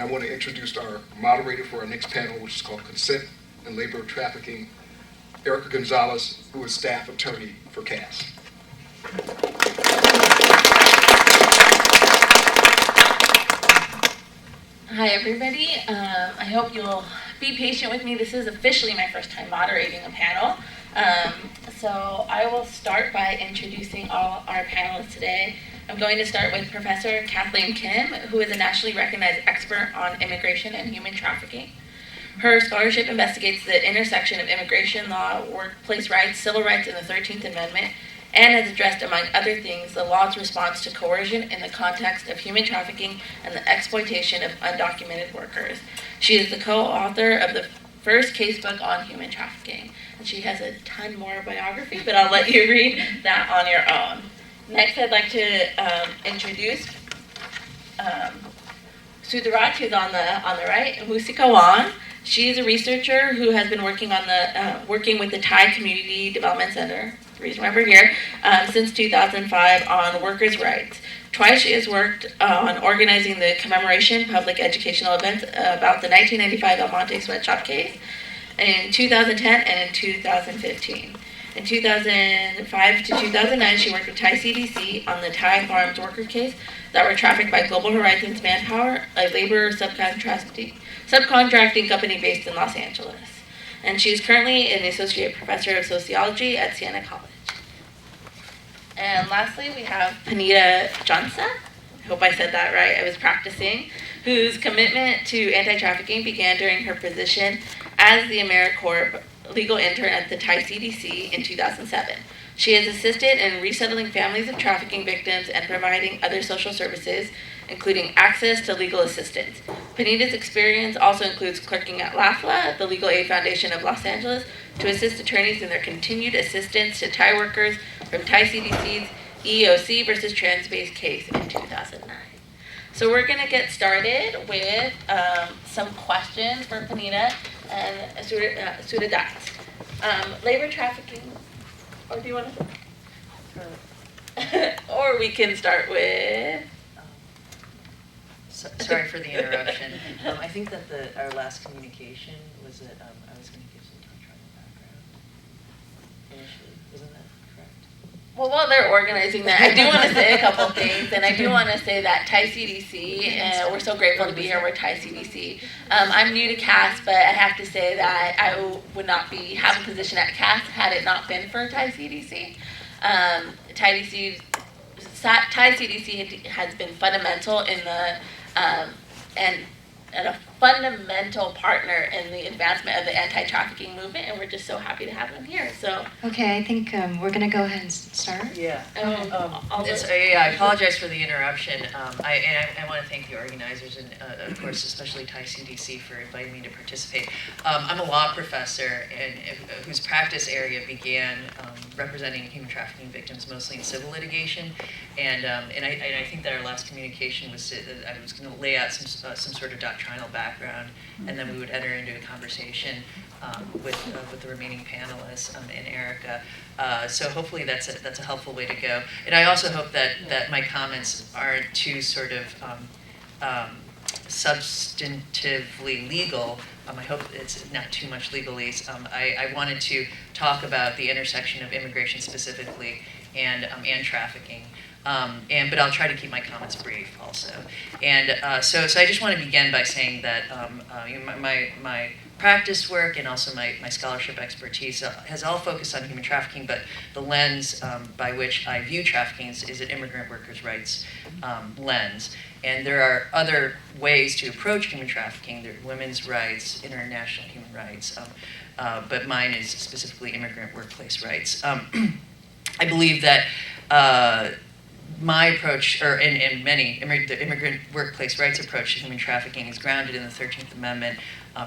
I want to introduce our moderator for our next panel, which is called Consent and Labor Trafficking, Erica Gonzalez, who is staff attorney for CAS. Hi everybody, I hope you'll be patient with me. This is officially my first time moderating a panel. So I will start by introducing all our panelists today. I'm going to start with Professor Kathleen Kim, who is a nationally recognized expert on immigration and human trafficking. Her scholarship investigates the intersection of immigration law, workplace rights, civil rights, and the 13th Amendment, and has addressed, among other things, the law's response to coercion in the context of human trafficking and the exploitation of undocumented workers. She is the co-author of the first casebook on human trafficking, and she has a ton more biography, but I'll let you read that on your own. Next, I'd like to introduce Sudharat, who's on the right, Musika Wan. She is a researcher who has been working with the Thai Community Development Center, the reason why we're here, since 2005 on workers' rights. Twice she has worked on organizing the commemoration public educational events about the 1995 El Monte sweatshop case in 2010 and in 2015. In 2005 to 2009, she worked with Thai CDC on the Thai farms worker case that were trafficked by Global Horizons Manpower, a labor subcontracting company based in Los Angeles. And she's currently an associate professor of sociology at Siena College. And lastly, we have Panita Johnson. I hope I said that right. I was practicing. Whose commitment to anti-trafficking began during her position as the AmeriCorps legal intern at the Thai CDC in 2007. She has assisted in resettling families of trafficking victims and providing other social services, including access to legal assistance. Panita's experience also includes clerking at LAFLA, the Legal Aid Foundation of Los Angeles, to assist attorneys in their continued assistance to Thai workers from Thai CDC's EEOC versus Transbase case in 2009. So we're going to get started with some questions for Panita and Sudharat. Labor trafficking, or do you want to? Or we can start with. Sorry for the interruption. I think that our last communication was that I was going to give some tribal background initially. Isn't that correct? Well, while they're organizing that, I do want to say a couple things, and I do want to say that Thai CDC, we're so grateful to be here with Thai CDC. I'm new to CAS, but I have to say that I would not have a position at CAS had it not been for Thai CDC. Thai CDC has been fundamental in the and a fundamental partner in the advancement of the anti-trafficking movement, and we're just so happy to have them here. So okay, I think we're going to go ahead and start. Yeah. I apologize for the interruption. I want to thank the organizers and, of course, especially Thai CDC for inviting me to participate. I'm a law professor whose practice area began representing human trafficking victims, mostly in civil litigation, and I think that our last communication was that I was going to lay out some sort of doctrinal background, and then we would enter into a conversation with the remaining panelists and Erica. So hopefully that's a helpful way to go. And I also hope that my comments aren't too sort of substantively legal. I hope it's not too much legalese. I wanted to talk about the intersection of immigration specifically and trafficking. But I'll try to keep my comments brief also. And so I just want to begin by saying that my practice work and also my scholarship expertise has all focused on human trafficking, but the lens by which I view trafficking is an immigrant workers' rights lens. And there are other ways to approach human trafficking. There are women's rights, international human rights, but mine is specifically immigrant workplace rights. I believe that my approach, and the immigrant workplace rights approach to human trafficking is grounded in the 13th Amendment,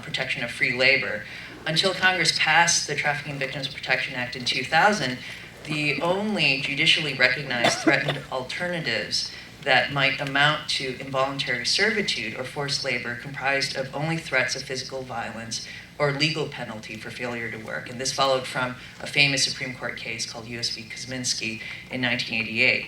protection of free labor. Until Congress passed the Trafficking Victims Protection Act in 2000, the only judicially recognized threatened alternatives that might amount to involuntary servitude or forced labor comprised of only threats of physical violence or legal penalty for failure to work. And this followed from a famous Supreme Court case called U.S. v. Kosminski in 1988.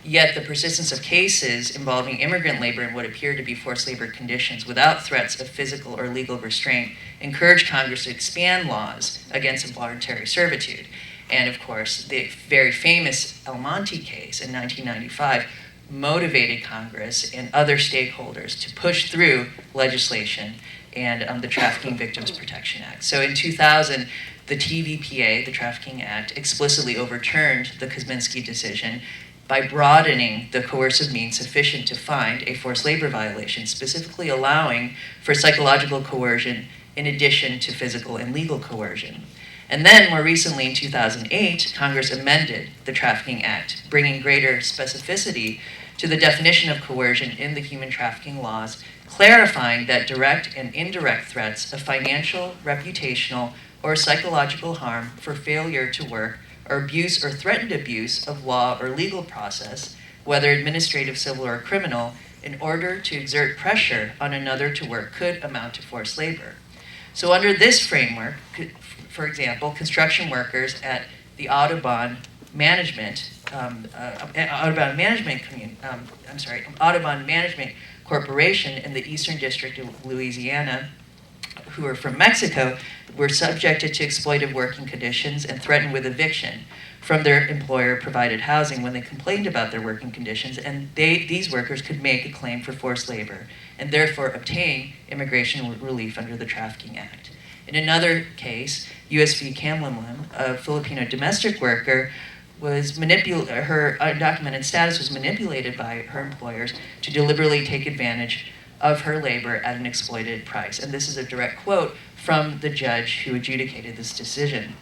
Yet the persistence of cases involving immigrant labor in what appeared to be forced labor conditions without threats of physical or legal restraint encouraged Congress to expand laws against involuntary servitude. And of course, the very famous El Monte case in 1995 motivated Congress and other stakeholders to push through legislation and the Trafficking Victims Protection Act. So in 2000, the TVPA, the Trafficking Act, explicitly overturned the Kosminski decision by broadening the coercive means sufficient to find a forced labor violation, specifically allowing for psychological coercion in addition to physical and legal coercion. And then, more recently, in 2008, Congress amended the Trafficking Act, bringing greater specificity to the definition of coercion in the human trafficking laws, clarifying that direct and indirect threats of financial, reputational, or psychological harm for failure to work or abuse or threatened abuse of law or legal process, whether administrative, civil, or criminal, in order to exert pressure on another to work could amount to forced labor. So under this framework, for example, construction workers at the Audubon Management Corporation in the Eastern District of Louisiana, who are from Mexico, were subjected to exploitive working conditions and threatened with eviction from their employer-provided housing when they complained about their working conditions, and these workers could make a claim for forced labor and therefore obtain immigration relief under the Trafficking Act. In another case, U.S. v. Kamlimlim, a Filipino domestic worker, her undocumented status was manipulated by her employers to deliberately take advantage of her labor at an exploited price. And this is a direct quote from the judge who adjudicated this decision.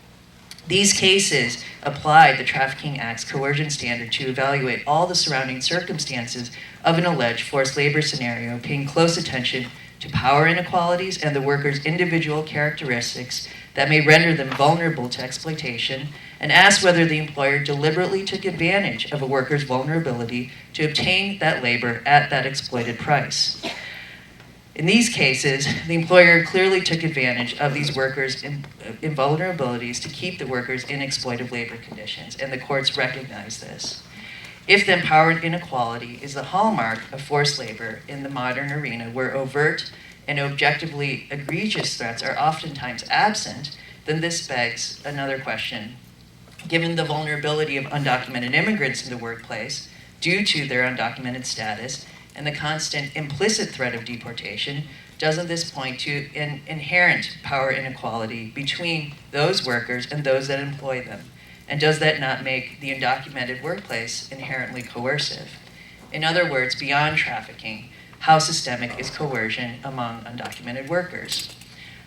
These cases applied the Trafficking Act's coercion standard to evaluate all the surrounding circumstances of an alleged forced labor scenario, paying close attention to power inequalities and the workers' individual characteristics that may render them vulnerable to exploitation, and asked whether the employer deliberately took advantage of a worker's vulnerability to obtain that labor at that exploited price. In these cases, the employer clearly took advantage of these workers' invulnerabilities to keep the workers in exploitive labor conditions, and the courts recognize this. If then power inequality is the hallmark of forced labor in the modern arena, where overt and objectively egregious threats are oftentimes absent, then this begs another question. Given the vulnerability of undocumented immigrants in the workplace due to their undocumented status and the constant implicit threat of deportation, doesn't this point to an inherent power inequality between those workers and those that employ them? And does that not make the undocumented workplace inherently coercive? In other words, beyond trafficking, how systemic is coercion among undocumented workers?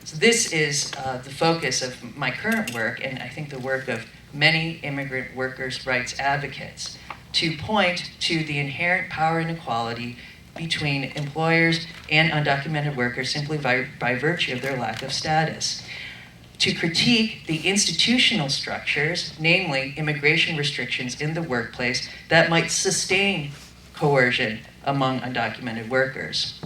So this is the focus of my current work, and I think the work of many immigrant workers' rights advocates, to point to the inherent power inequality between employers and undocumented workers simply by virtue of their lack of status. To critique the institutional structures, namely immigration restrictions in the workplace, that might sustain coercion among undocumented workers.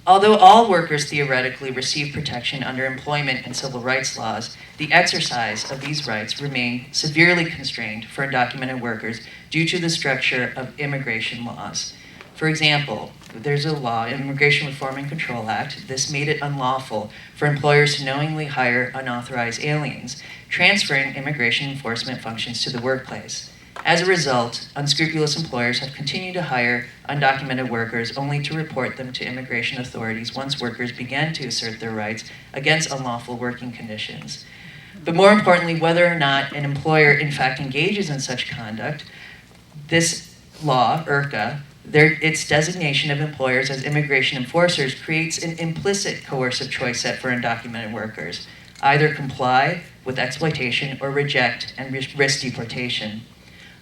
Although all workers theoretically receive protection under employment and civil rights laws, the exercise of these rights remain severely constrained for undocumented workers due to the structure of immigration laws. For example, there's a law, Immigration Reform and Control Act. This made it unlawful for employers to knowingly hire unauthorized aliens, transferring immigration enforcement functions to the workplace. As a result, unscrupulous employers have continued to hire undocumented workers only to report them to immigration authorities once workers began to assert their rights against unlawful working conditions. But more importantly, whether or not an employer in fact engages in such conduct, this law, IRCA, its designation of employers as immigration enforcers creates an implicit coercive choice set for undocumented workers: either comply with exploitation or reject and risk deportation.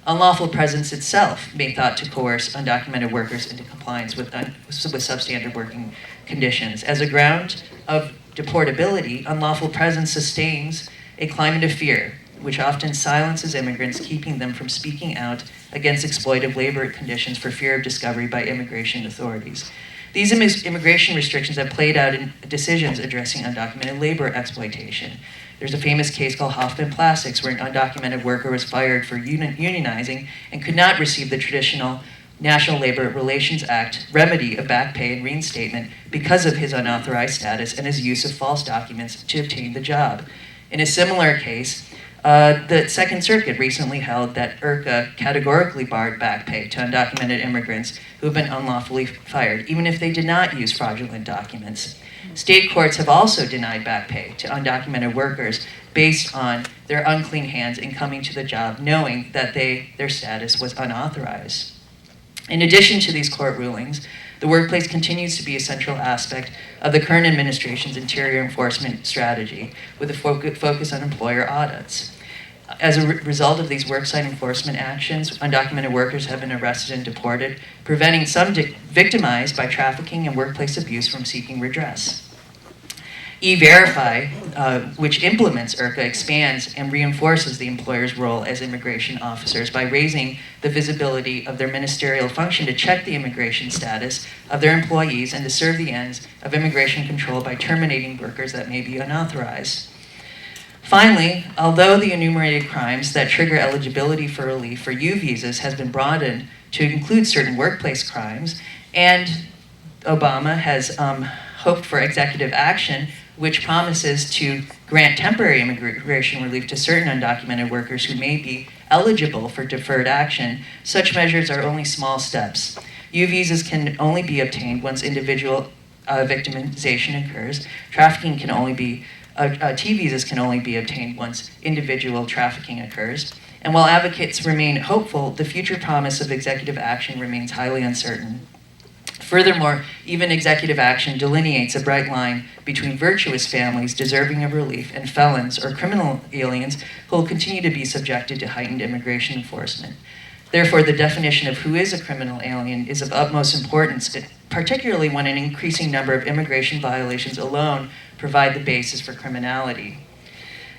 Unlawful presence itself may be thought to coerce undocumented workers into compliance with substandard working conditions. As a ground of deportability, unlawful presence sustains a climate of fear, which often silences immigrants, keeping them from speaking out against exploitive labor conditions for fear of discovery by immigration authorities. These immigration restrictions have played out in decisions addressing undocumented labor exploitation. There's a famous case called Hoffman Plastics where an undocumented worker was fired for unionizing and could not receive the traditional National Labor Relations Act remedy of back pay and reinstatement because of his unauthorized status and his use of false documents to obtain the job. In a similar case, the Second Circuit recently held that IRCA categorically barred back pay to undocumented immigrants who have been unlawfully fired, even if they did not use fraudulent documents. State courts have also denied back pay to undocumented workers based on their unclean hands in coming to the job, knowing that their status was unauthorized. In addition to these court rulings, the workplace continues to be a central aspect of the current administration's interior enforcement strategy, with a focus on employer audits. As a result of these worksite enforcement actions, undocumented workers have been arrested and deported, preventing some victimized by trafficking and workplace abuse from seeking redress. E-Verify, which implements IRCA, expands and reinforces the employer's role as immigration officers by raising the visibility of their ministerial function to check the immigration status of their employees and to serve the ends of immigration control by terminating workers that may be unauthorized. Finally, although the enumerated crimes that trigger eligibility for relief for U visas has been broadened to include certain workplace crimes, and Obama has hoped for executive action which promises to grant temporary immigration relief to certain undocumented workers who may be eligible for deferred action, such measures are only small steps. U visas can only be obtained once individual victimization occurs. Trafficking can only be T visas can only be obtained once individual trafficking occurs. And while advocates remain hopeful, the future promise of executive action remains highly uncertain. Furthermore, even executive action delineates a bright line between virtuous families deserving of relief and felons or criminal aliens who will continue to be subjected to heightened immigration enforcement. Therefore, the definition of who is a criminal alien is of utmost importance, particularly when an increasing number of immigration violations alone provide the basis for criminality.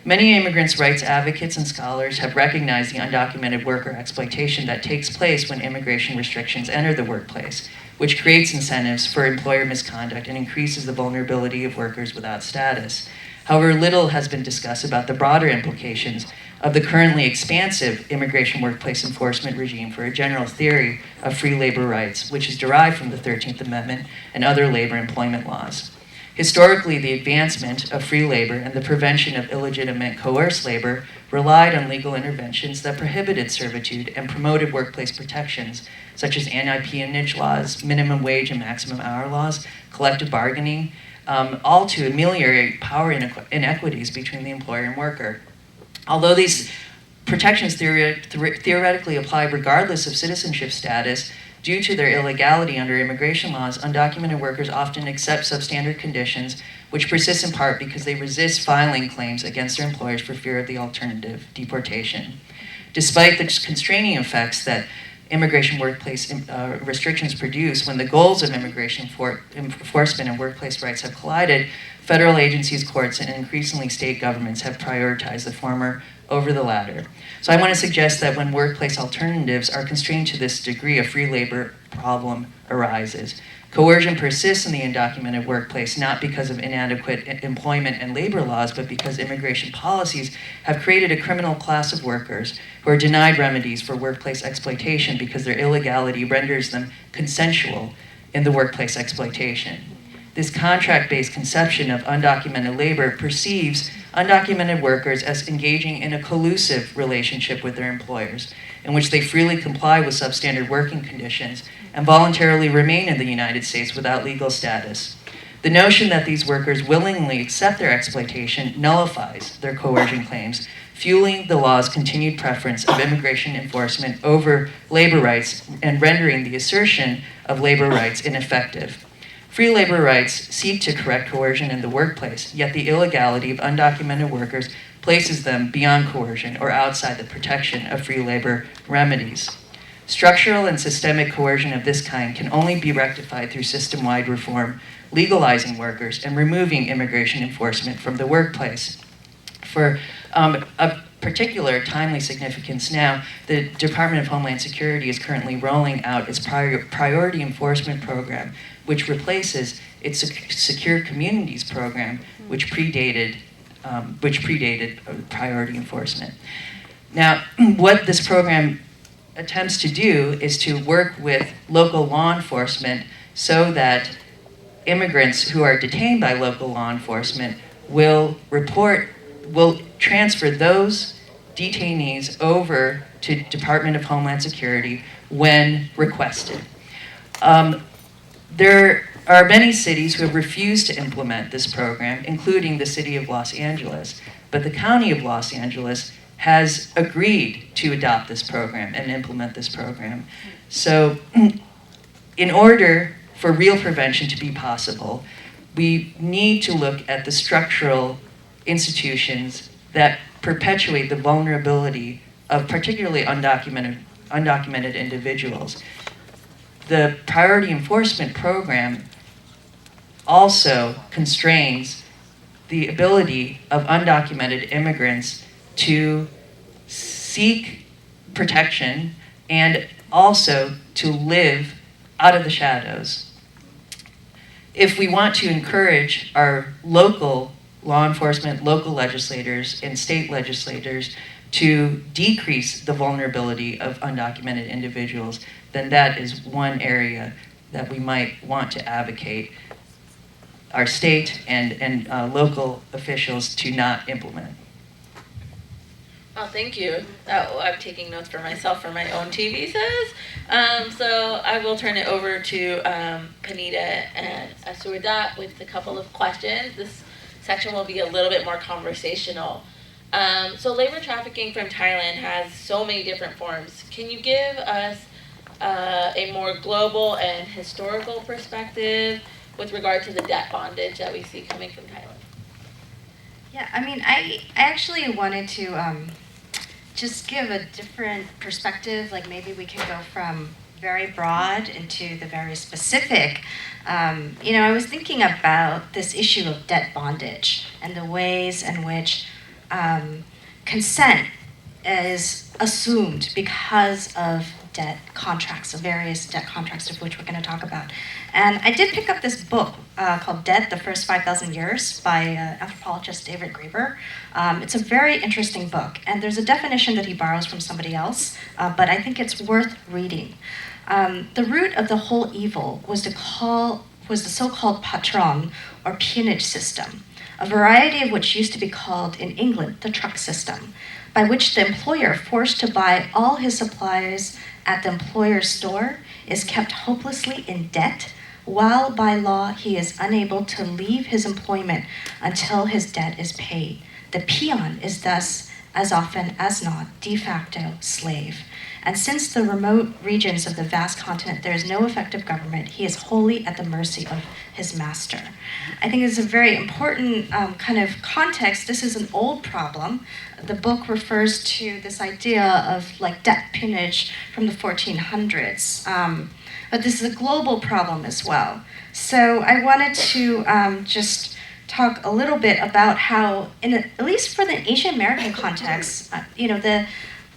Many immigrants' rights advocates and scholars have recognized the undocumented worker exploitation that takes place when immigration restrictions enter the workplace, which creates incentives for employer misconduct and increases the vulnerability of workers without status. However, little has been discussed about the broader implications of the currently expansive immigration workplace enforcement regime for a general theory of free labor rights, which is derived from the 13th Amendment and other labor employment laws. Historically, the advancement of free labor and the prevention of illegitimate coerced labor relied on legal interventions that prohibited servitude and promoted workplace protections, such as anti-peonage laws, minimum wage and maximum hour laws, collective bargaining, all to ameliorate power inequities between the employer and worker. Although these protections theoretically apply regardless of citizenship status, due to their illegality under immigration laws, undocumented workers often accept substandard conditions, which persist in part because they resist filing claims against their employers for fear of the alternative, deportation. Despite the constraining effects that immigration workplace restrictions produce, when the goals of immigration enforcement and workplace rights have collided, federal agencies, courts, and increasingly state governments have prioritized the former over the latter. So I want to suggest that when workplace alternatives are constrained to this degree, a free labor problem arises. Coercion persists in the undocumented workplace not because of inadequate employment and labor laws, but because immigration policies have created a criminal class of workers who are denied remedies for workplace exploitation because their illegality renders them consensual in the workplace exploitation. This contract-based conception of undocumented labor perceives undocumented workers as engaging in a collusive relationship with their employers, in which they freely comply with substandard working conditions and voluntarily remain in the United States without legal status. The notion that these workers willingly accept their exploitation nullifies their coercion claims, fueling the law's continued preference of immigration enforcement over labor rights and rendering the assertion of labor rights ineffective. Free labor rights seek to correct coercion in the workplace, yet the illegality of undocumented workers places them beyond coercion or outside the protection of free labor remedies. Structural and systemic coercion of this kind can only be rectified through system-wide reform, legalizing workers and removing immigration enforcement from the workplace. For a particular timely significance now, the Department of Homeland Security is currently rolling out its priority enforcement program, which replaces its Secure Communities program, which predated which predated priority enforcement. Now, what this program attempts to do is to work with local law enforcement so that immigrants who are detained by local law enforcement will transfer those detainees over to Department of Homeland Security when requested. There are many cities who have refused to implement this program, including the city of Los Angeles, but the county of Los Angeles has agreed to adopt this program and implement this program. So in order for real prevention to be possible, we need to look at the structural institutions that perpetuate the vulnerability of particularly undocumented individuals. The priority enforcement program also constrains the ability of undocumented immigrants to seek protection and also to live out of the shadows. If we want to encourage our local law enforcement, local legislators, and state legislators to decrease the vulnerability of undocumented individuals, then that is one area that we might want to advocate our state and local officials to not implement. Oh, thank you. I'm taking notes for myself for my own tea visas. So I will turn it over to Panita and Asurda with a couple of questions. This section will be a little bit more conversational. So labor trafficking from Thailand has so many different forms. Can you give us a more global and historical perspective with regard to the debt bondage that we see coming from Thailand? Yeah, I mean, I actually wanted to just give a different perspective. Like maybe we can go from very broad into the very specific. I was thinking about this issue of debt bondage and the ways in which consent is assumed because of debt contracts, of various debt contracts of which we're going to talk about. And I did pick up this book called Debt, The First 5,000 Years by anthropologist David Graeber. It's a very interesting book, and there's a definition that he borrows from somebody else, but I think it's worth reading. The root of the whole evil was the so-called patron, or peonage system, a variety of which used to be called in England the truck system, by which the employer forced to buy all his supplies at the employer's store is kept hopelessly in debt, while by law he is unable to leave his employment until his debt is paid. The peon is thus, as often as not, de facto slave. And since the remote regions of the vast continent there is no effective government, he is wholly at the mercy of his master. I think it's a very important kind of context. This is an old problem. The book refers to this idea of like debt peonage from the 1400s. But this is a global problem as well. So I wanted to just talk a little bit about how, at least for the Asian American context, the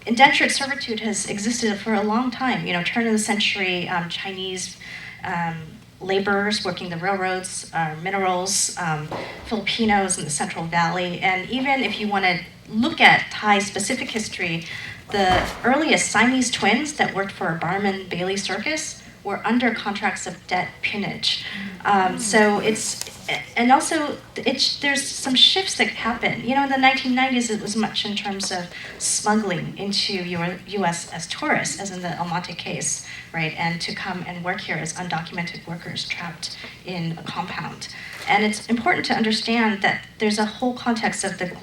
indentured servitude has existed for a long time. Turn of the century, Chinese laborers working the railroads, minerals, Filipinos in the Central Valley, and even if you want to look at Thai-specific history, the earliest Siamese twins that worked for Barnum Bailey Circus were under contracts of debt peonage. There's some shifts that happen. In the 1990s, it was much in terms of smuggling into U.S. as tourists, as in the Almonte case, right? And to come and work here as undocumented workers trapped in a compound. And it's important to understand that there's a whole context of the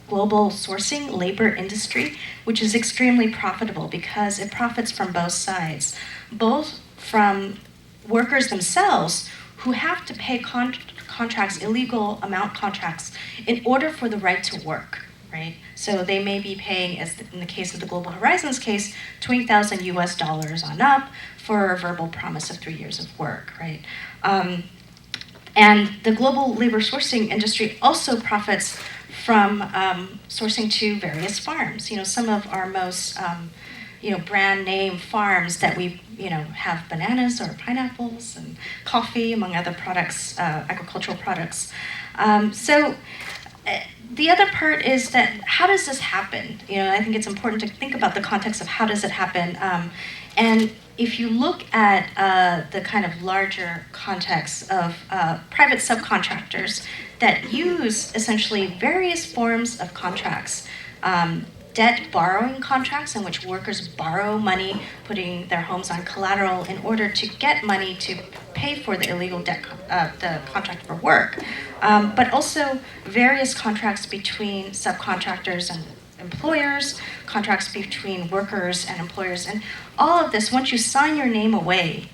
global sourcing labor industry, which is extremely profitable because it profits from both sides, both from workers themselves who have to pay contracts, illegal amount contracts, in order for the right to work, right? So they may be paying, as in the case of the Global Horizons case, $20,000 US on up for a verbal promise of 3 years of work, right? And the global labor sourcing industry also profits from sourcing to various farms. Some of our most brand name farms that we have bananas or pineapples and coffee, among other products, agricultural products. So the other part is that how does this happen? You know, I think it's important to think about the context of how does it happen. And if you look at the kind of larger context of private subcontractors that use essentially various forms of contracts, debt borrowing contracts in which workers borrow money, putting their homes on collateral in order to get money to pay for the illegal debt, the contract for work, but also various contracts between subcontractors and employers, contracts between workers and employers, and all of this, once you sign your name away,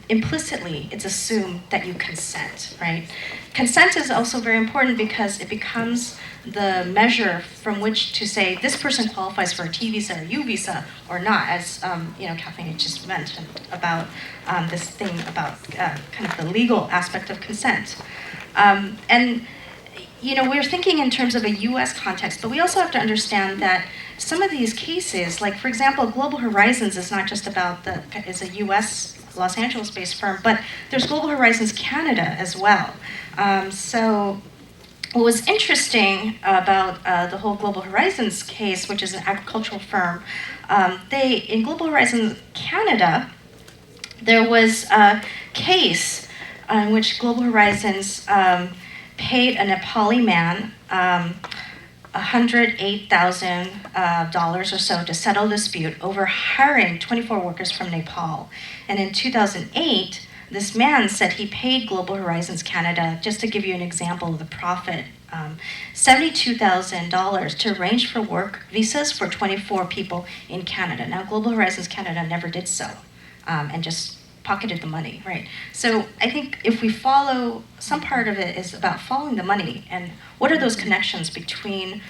implicitly it's assumed that you consent, right? Consent is also very important because it becomes the measure from which to say this person qualifies for a T visa or U visa or not, as Kathleen had just mentioned about this thing about kind of the legal aspect of consent. And we're thinking in terms of a U.S. context, but we also have to understand that some of these cases, like for example, Global Horizons is not just about is a U.S. Los Angeles-based firm, but there's Global Horizons Canada as well. So what was interesting about the whole Global Horizons case, which is an agricultural firm, in Global Horizons Canada, there was a case in which Global Horizons paid a Nepali man $108,000 or so to settle a dispute over hiring 24 workers from Nepal. And in 2008, this man said he paid Global Horizons Canada, just to give you an example of the profit, $72,000 to arrange for work visas for 24 people in Canada. Now, Global Horizons Canada never did so, and just pocketed the money, right? So I think if we follow, some part of it is about following the money and what are those connections between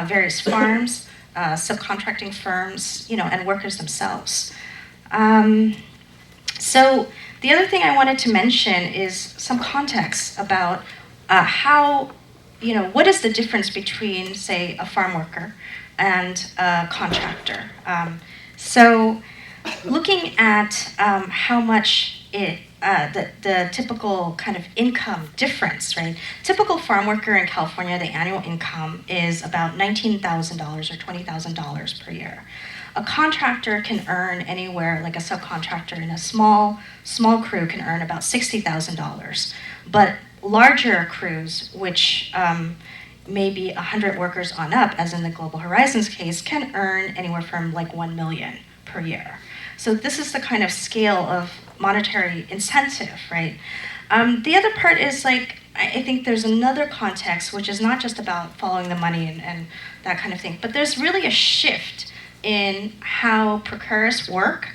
various farms, subcontracting firms, and workers themselves. So the other thing I wanted to mention is some context about how, what is the difference between, say, a farm worker and a contractor? So looking at how much the typical kind of income difference, right? Typical farm worker in California, the annual income is about $19,000 or $20,000 per year. A contractor can earn anywhere, like a subcontractor in a small crew can earn about $60,000. But larger crews, which may be 100 workers on up, as in the Global Horizons case, can earn anywhere from like $1 million per year. So this is the kind of scale of monetary incentive, right? The other part is I think there's another context, which is not just about following the money and that kind of thing, but there's really a shift in how precarious work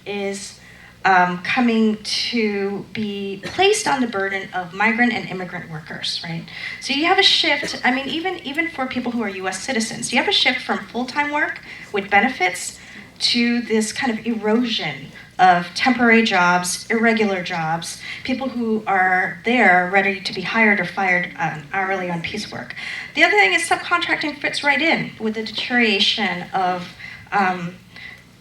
is coming to be placed on the burden of migrant and immigrant workers, right? So you have a shift, even for people who are US citizens, you have a shift from full-time work with benefits to this kind of erosion of temporary jobs, irregular jobs, people who are there ready to be hired or fired hourly on piecework. The other thing is subcontracting fits right in with the deterioration of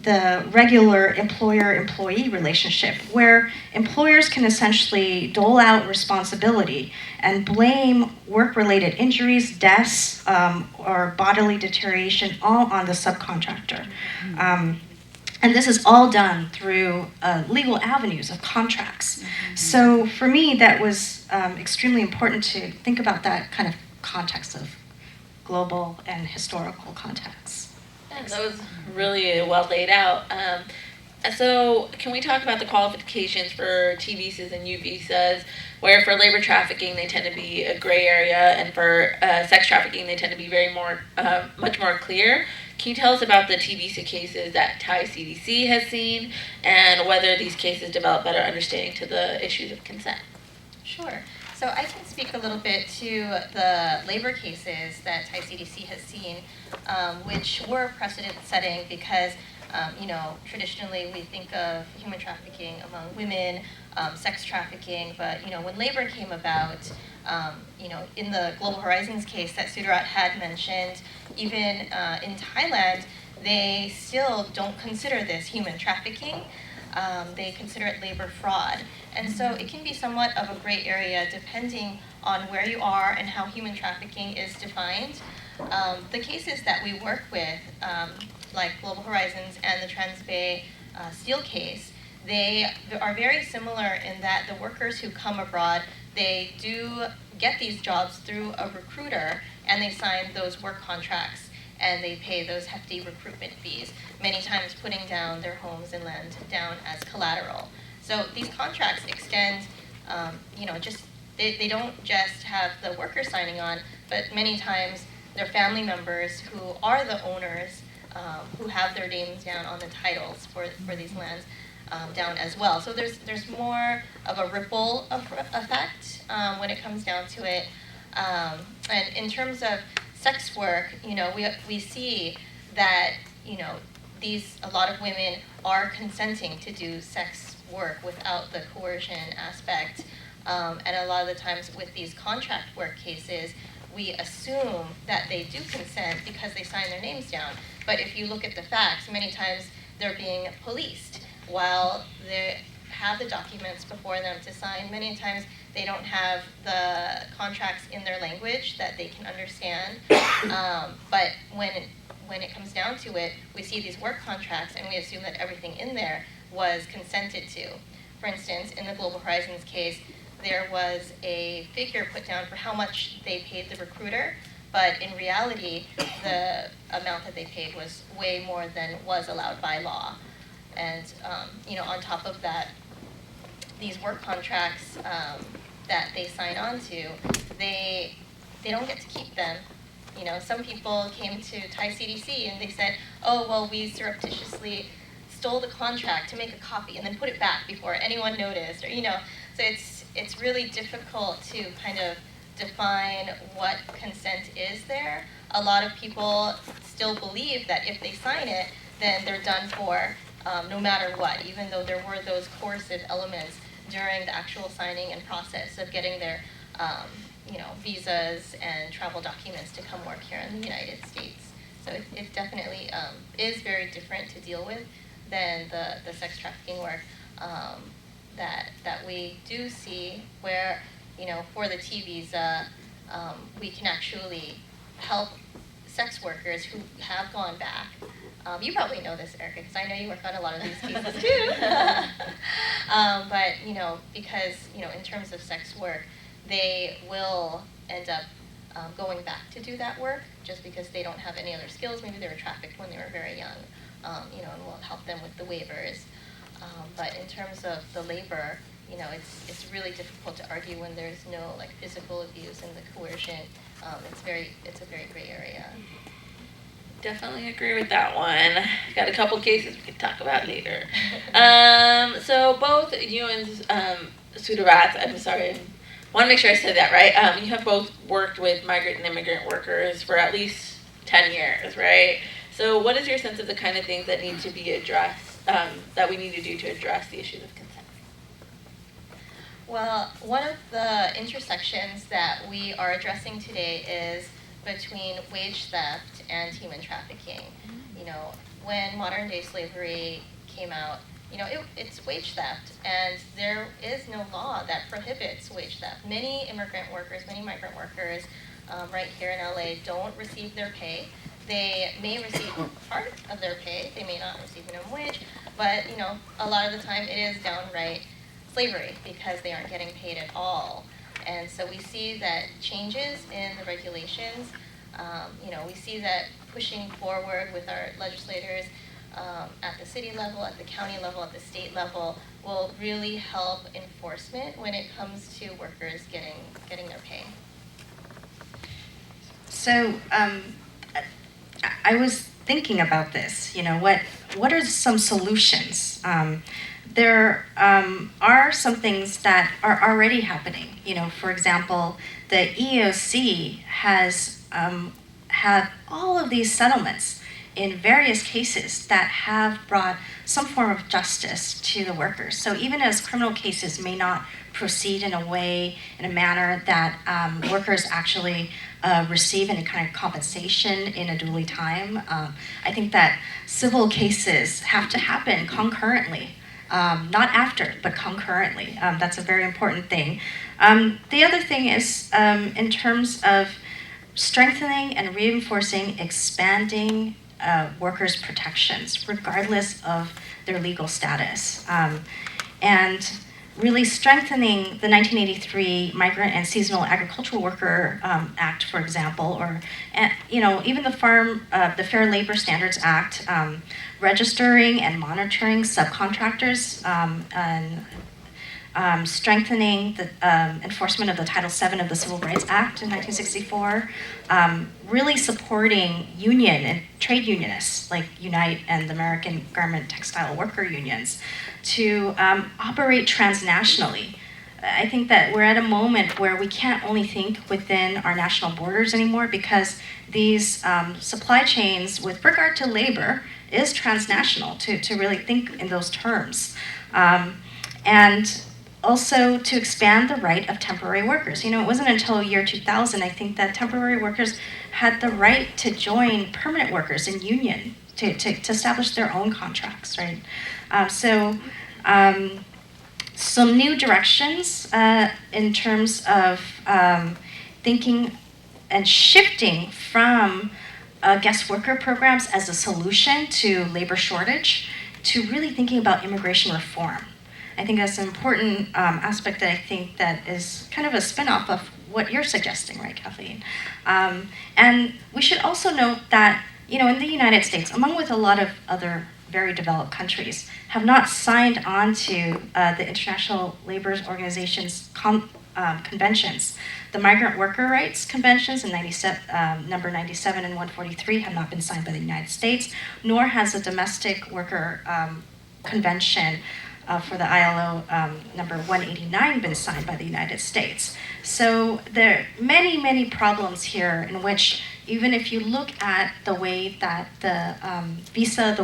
the regular employer-employee relationship, where employers can essentially dole out responsibility and blame work-related injuries, deaths, or bodily deterioration all on the subcontractor. And this is all done through legal avenues of contracts. So for me, that was extremely important to think about that kind of context of global and historical context. Yeah, that was really well laid out. So can we talk about the qualifications for T visas and U visas, where for labor trafficking they tend to be a gray area, and for sex trafficking they tend to be much more clear? Can you tell us about the T visa cases that Thai CDC has seen, and whether these cases develop better understanding to the issues of consent? Sure. So I can speak a little bit to the labor cases that Thai CDC has seen, which were precedent-setting because, traditionally we think of human trafficking among women, sex trafficking, but, when labor came about, in the Global Horizons case that Sudarat had mentioned, even in Thailand, they still don't consider this human trafficking. They consider it labor fraud. And so it can be somewhat of a gray area depending on where you are and how human trafficking is defined. The cases that we work with, like Global Horizons and the Transbay Steel case, they are very similar in that the workers who come abroad, they do get these jobs through a recruiter, and they sign those work contracts, and they pay those hefty recruitment fees, many times putting down their homes and land down as collateral. So these contracts extend, they don't just have the workers signing on, but many times their family members who are the owners, who have their names down on the titles for these lands down as well. So there's more of a ripple effect when it comes down to it. And in terms of sex work, we see that, a lot of women are consenting to do sex work without the coercion aspect. And a lot of the times with these contract work cases, we assume that they do consent because they sign their names down. But if you look at the facts, many times they're being policed while they have the documents before them to sign. Many times they don't have the contracts in their language that they can understand. But when it comes down to it, we see these work contracts and we assume that everything in there was consented to. For instance, in the Global Horizons case, there was a figure put down for how much they paid the recruiter, but in reality, the amount that they paid was way more than was allowed by law. And on top of that, these work contracts that they sign on to, they don't get to keep them. Some people came to Thai CDC and they said, oh, well, we surreptitiously stole the contract to make a copy and then put it back before anyone noticed, or so it's really difficult to kind of define what consent is there. A lot of people still believe that if they sign it, then they're done for, no matter what, even though there were those coercive elements during the actual signing and process of getting their visas and travel documents to come work here in the United States. So it definitely is very different to deal with than the sex trafficking work that we do see, where for the T visa we can actually help sex workers who have gone back. You probably know this, Erica, because I know you work on a lot of these cases too. But because in terms of sex work, they will end up going back to do that work just because they don't have any other skills. Maybe they were trafficked when they were very young, and we'll help them with the waivers. But in terms of the labor, it's really difficult to argue when there's no physical abuse and the coercion. It's a very gray area. Definitely agree with that one. Got a couple cases we can talk about later. So both you and Sudarat, I'm sorry, I want to make sure I said that right. You have both worked with migrant and immigrant workers for at least 10 years, right? So what is your sense of the kind of things that need to be addressed, that we need to do to address the issues of consent? Well, one of the intersections that we are addressing today is between wage theft and human trafficking. When modern day slavery came out, it's wage theft, and there is no law that prohibits wage theft. Many migrant workers right here in LA don't receive their pay. They may receive part of their pay, they may not receive minimum wage, but a lot of the time it is downright slavery because they aren't getting paid at all. And so we see that changes in the regulations, we see that pushing forward with our legislators at the city level, at the county level, at the state level, will really help enforcement when it comes to workers getting their pay. So I was thinking about this. What are some solutions? There are some things that are already happening. For example, the EEOC has have all of these settlements in various cases that have brought some form of justice to the workers. So even as criminal cases may not proceed in a manner that workers actually receive any kind of compensation in a duly time, I think that civil cases have to happen concurrently not after, but concurrently. That's a very important thing. The other thing is in terms of strengthening and reinforcing, expanding workers' protections, regardless of their legal status. And really strengthening the 1983 Migrant and Seasonal Agricultural Worker Act, for example, or even the Fair Labor Standards Act, registering and monitoring subcontractors, and strengthening the enforcement of the Title VII of the Civil Rights Act in 1964, really supporting union and trade unionists like Unite and the American Garment Textile Worker Unions to operate transnationally. I think that we're at a moment where we can't only think within our national borders anymore, because these supply chains with regard to labor is transnational, to really think in those terms. And also to expand the right of temporary workers. It wasn't until year 2000, I think, that temporary workers had the right to join permanent workers in union to establish their own contracts, right? Some new directions in terms of thinking and shifting from guest worker programs as a solution to labor shortage to really thinking about immigration reform. I think that's an important aspect that I think that is kind of a spin-off of what you're suggesting, right, Kathleen? And we should also note that, in the United States, along with a lot of other very developed countries, have not signed on to the International Labor Organization's conventions. The Migrant Worker Rights Conventions in number 97 and 143 have not been signed by the United States, nor has the Domestic Worker Convention for the ILO number 189 been signed by the United States. So there are many, many problems here in which, even if you look at the way that the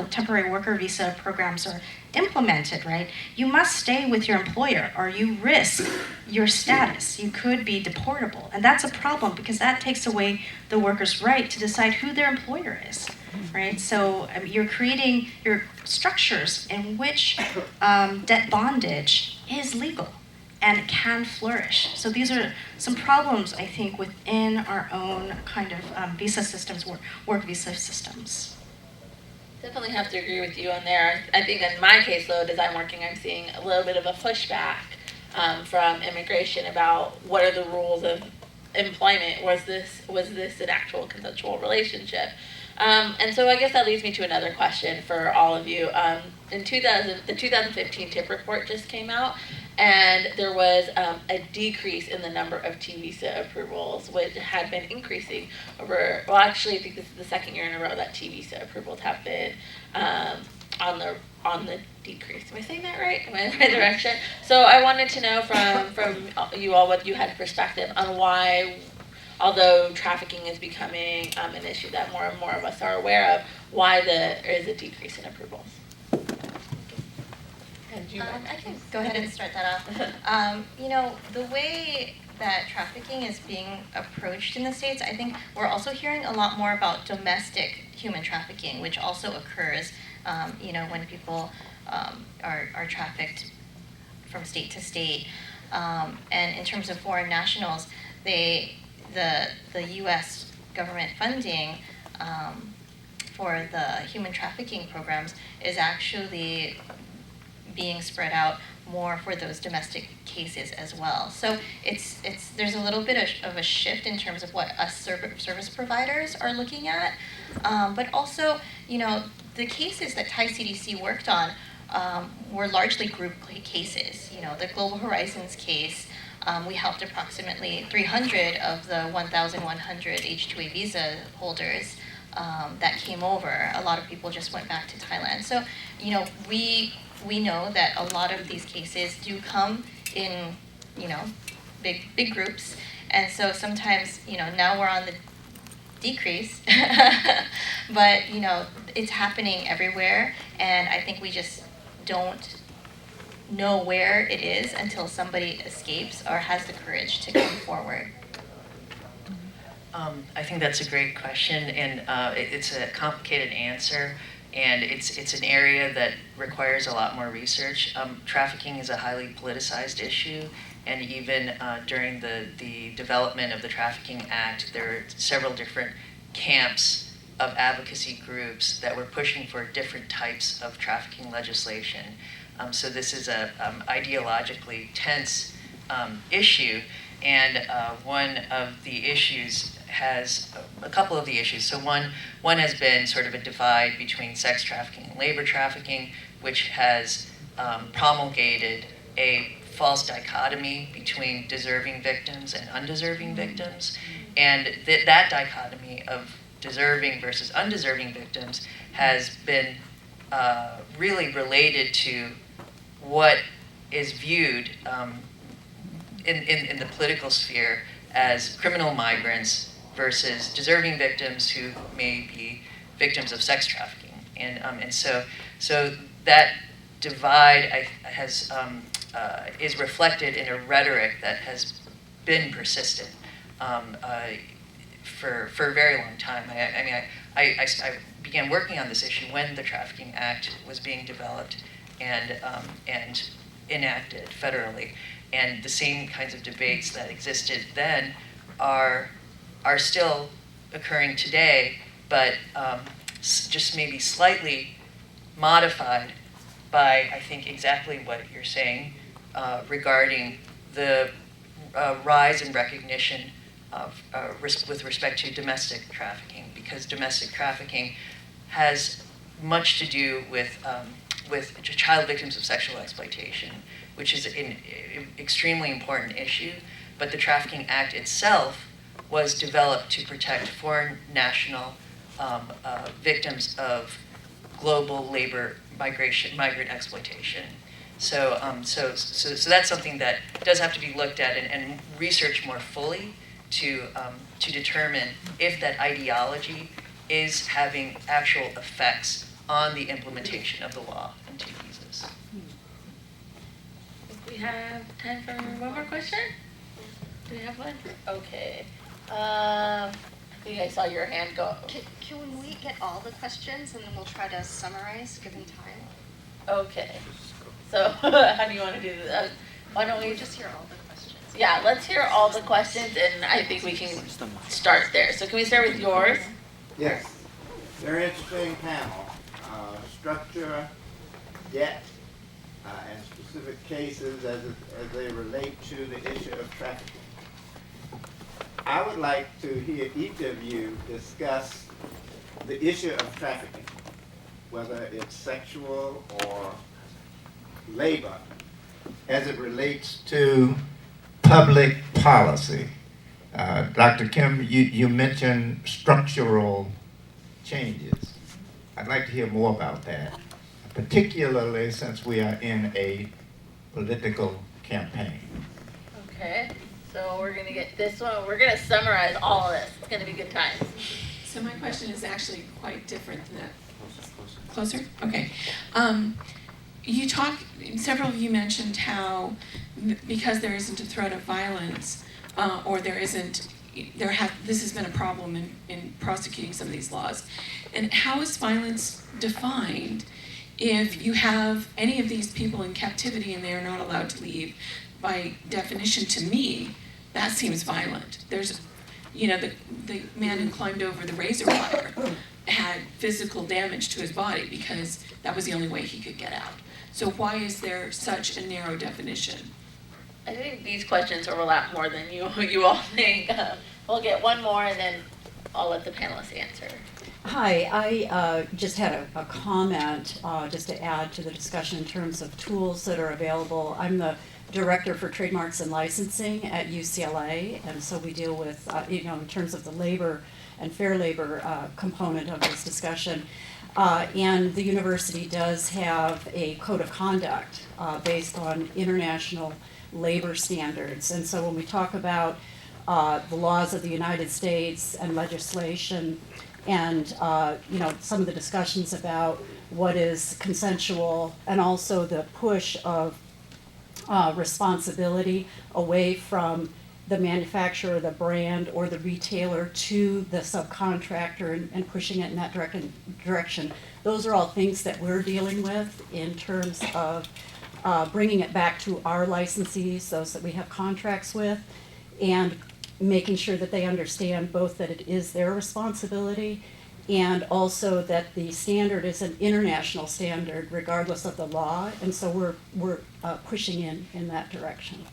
temporary worker visa programs are implemented, right, you must stay with your employer or you risk your status. You could be deportable. And that's a problem because that takes away the worker's right to decide who their employer is, right? So you're creating your structures in which debt bondage is legal and can flourish. So these are some problems, I think, within our own kind of visa systems, work visa systems. Definitely have to agree with you on there. I think in my caseload, as I'm working, I'm seeing a little bit of a pushback from immigration about what are the rules of employment. Was this an actual consensual relationship? And so I guess that leads me to another question for all of you. The 2015 TIP report just came out, and there was a decrease in the number of T visa approvals, which had been increasing over. Well, actually, I think this is the second year in a row that T visa approvals have been on the decrease. Am I saying that right? Am I in the right direction? So I wanted to know from you all what you had perspective on why, although trafficking is becoming an issue that more and more of us are aware of, why there is a decrease in approvals. I can go ahead and start that off. The way that trafficking is being approached in the States, I think we're also hearing a lot more about domestic human trafficking, which also occurs, when people are trafficked from state to state. And in terms of foreign nationals, the U.S. government funding for the human trafficking programs is actually being spread out more for those domestic cases as well. So there's a little bit of a shift in terms of what us service providers are looking at, but also, the cases that Thai CDC worked on were largely group cases. The Global Horizons case, we helped approximately 300 of the 1,100 H-2A visa holders that came over. A lot of people just went back to Thailand. So, we know that a lot of these cases do come in, big groups. And so sometimes, now we're on the decrease, but, it's happening everywhere. And I think we just don't know where it is until somebody escapes or has the courage to come forward. I think that's a great question, and it's a complicated answer and it's an area that requires a lot more research. Trafficking is a highly politicized issue, and even during the development of the Trafficking Act, there are several different camps of advocacy groups that were pushing for different types of trafficking legislation. So this is a ideologically tense issue, and one of the issues has a couple of the issues. So one has been sort of a divide between sex trafficking and labor trafficking, which has promulgated a false dichotomy between deserving victims and undeserving victims. And that dichotomy of deserving versus undeserving victims has been really related to what is viewed in the political sphere as criminal migrants versus deserving victims who may be victims of sex trafficking. And so that divide is reflected in a rhetoric that has been persistent for a very long time. I began working on this issue when the Trafficking Act was being developed and enacted federally. And the same kinds of debates that existed then are still occurring today, but just maybe slightly modified by, I think, exactly what you're saying regarding the rise in recognition of, with respect to domestic trafficking, because domestic trafficking has much to do with child victims of sexual exploitation, which is an extremely important issue. But the Trafficking Act itself was developed to protect foreign national victims of global labor migrant exploitation. So that's something that does have to be looked at and researched more fully to determine if that ideology is having actual effects on the implementation of the law in T visas. We have time for one more question? Do we have one? Okay. I think I saw your hand go. Can we get all the questions and then we'll try to summarize given time? Okay. So how do you want to do this? Why don't we Just hear all the questions. Yeah, let's hear all the questions, and I think we can start there. So can we start with yours? Yes, very interesting panel. Structure, debt, and specific cases as they relate to the issue of trafficking. I would like to hear each of you discuss the issue of trafficking, whether it's sexual or labor, as it relates to public policy. Dr. Kim, you mentioned structural changes. I'd like to hear more about that, particularly since we are in a political campaign. Okay. So we're gonna get this one. We're gonna summarize all of this. It's gonna be good times. So my question is actually quite different than that. Closer? Okay. Several of you mentioned how because there isn't a threat of violence, or this has been a problem in prosecuting some of these laws. And how is violence defined if you have any of these people in captivity and they are not allowed to leave? By definition, to me, that seems violent. There's, the man who climbed over the razor wire had physical damage to his body because that was the only way he could get out. So why is there such a narrow definition? I think these questions overlap more than you all think. We'll get one more, and then I'll let the panelists answer. Hi, I just had a comment just to add to the discussion in terms of tools that are available. I'm the Director for Trademarks and Licensing at UCLA, and so we deal with, in terms of the labor and fair labor component of this discussion. And the university does have a code of conduct based on international labor standards. And so when we talk about the laws of the United States and legislation and, some of the discussions about what is consensual and also the push of responsibility away from the manufacturer, the brand, or the retailer to the subcontractor and pushing it in that direction. those are all things that we're dealing with in terms of bringing it back to our licensees, those that we have contracts with, and making sure that they understand both that it is their responsibility and also that the standard is an international standard regardless of the law, and so we're pushing in that direction.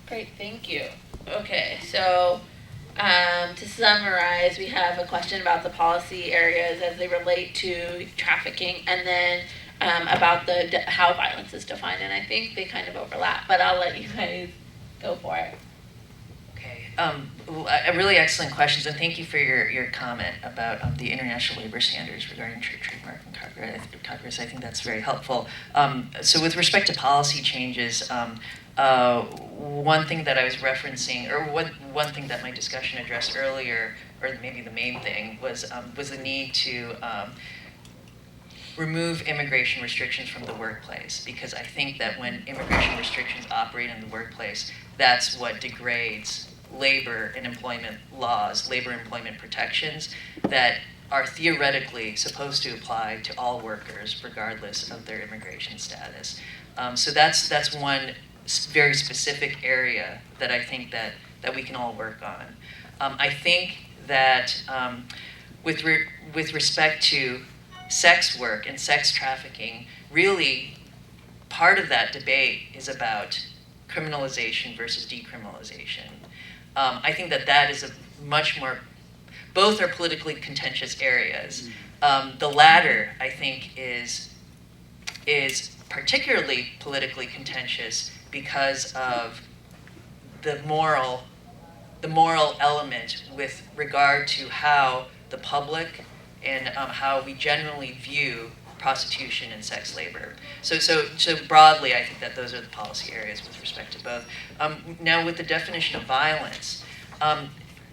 Great, thank you. Okay, so to summarize, we have a question about the policy areas as they relate to trafficking, and then about how violence is defined, and I think they kind of overlap, but I'll let you guys go for it. Okay, really excellent questions, and thank you for your comment about the international labor standards regarding trademark and copyright. I think that's very helpful. So with respect to policy changes, one thing that I was referencing, or one thing that my discussion addressed earlier, or maybe the main thing, was the need to remove immigration restrictions from the workplace, because I think that when immigration restrictions operate in the workplace, that's what degrades labor and employment laws, labor employment protections that are theoretically supposed to apply to all workers regardless of their immigration status. So that's one very specific area that I think that we can all work on. I think that with respect to sex work and sex trafficking, really part of that debate is about criminalization versus decriminalization. I think that is a much more, both are politically contentious areas. The latter, I think, is particularly politically contentious because of the moral element with regard to how the public and how we generally view prostitution and sex labor. So broadly, I think that those are the policy areas with respect to both. Now, with the definition of violence,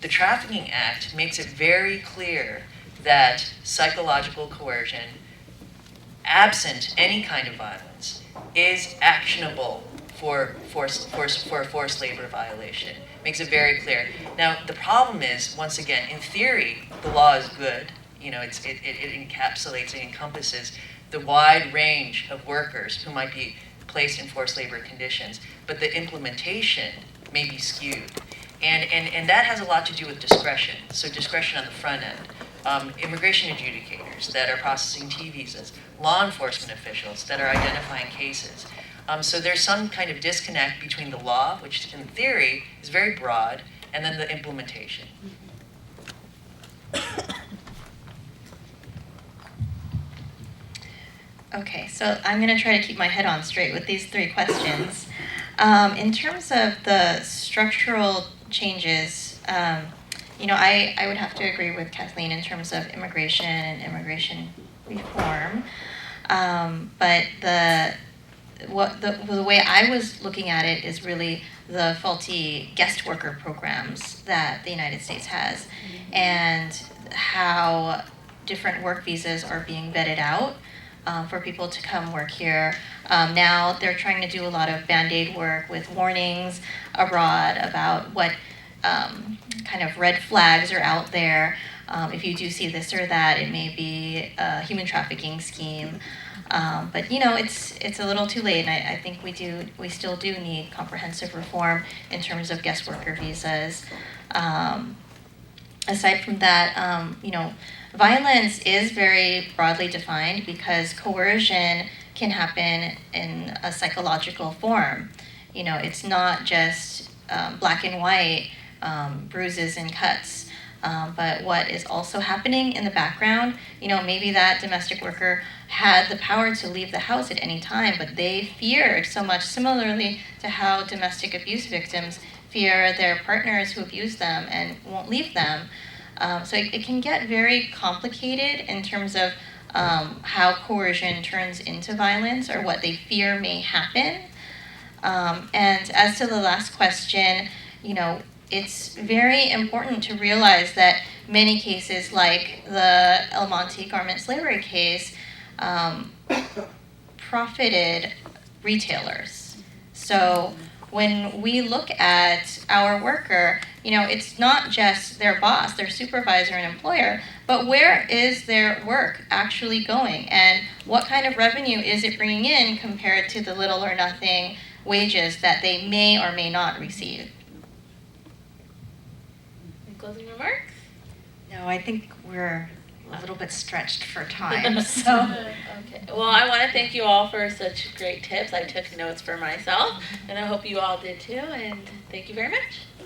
the Trafficking Act makes it very clear that psychological coercion, absent any kind of violence, is actionable for a forced labor violation. Makes it very clear. Now, the problem is, once again, in theory, the law is good. You know, it encapsulates, it encompasses the wide range of workers who might be placed in forced labor conditions, but the implementation may be skewed. And that has a lot to do with discretion. So discretion on the front end. Immigration adjudicators that are processing T visas, law enforcement officials that are identifying cases. So there's some kind of disconnect between the law, which in theory is very broad, and then the implementation. Okay, so I'm going to try to keep my head on straight with these three questions. In terms of the structural changes, I would have to agree with Kathleen in terms of immigration and immigration reform. But the way I was looking at it is really the faulty guest worker programs that the United States has, and how different work visas are being vetted out for people to come work here. Now they're trying to do a lot of Band-Aid work with warnings abroad about what kind of red flags are out there. If you do see this or that, it may be a human trafficking scheme. But it's a little too late, and I think we still do need comprehensive reform in terms of guest worker visas. Aside from that, violence is very broadly defined because coercion can happen in a psychological form. It's not just black and white bruises and cuts. But what is also happening in the background, maybe that domestic worker had the power to leave the house at any time, but they feared so much, similarly to how domestic abuse victims fear their partners who abuse them and won't leave them. So it can get very complicated in terms of how coercion turns into violence or what they fear may happen. And as to the last question, it's very important to realize that many cases, like the El Monte garment slavery case, profited retailers. So when we look at our worker, you know, it's not just their boss, their supervisor and employer, but where is their work actually going? And what kind of revenue is it bringing in compared to the little or nothing wages that they may or may not receive? Any closing remarks? No, I think we're a little bit stretched for time, so. Okay. Well, I want to thank you all for such great tips. I took notes for myself, and I hope you all did too. And thank you very much.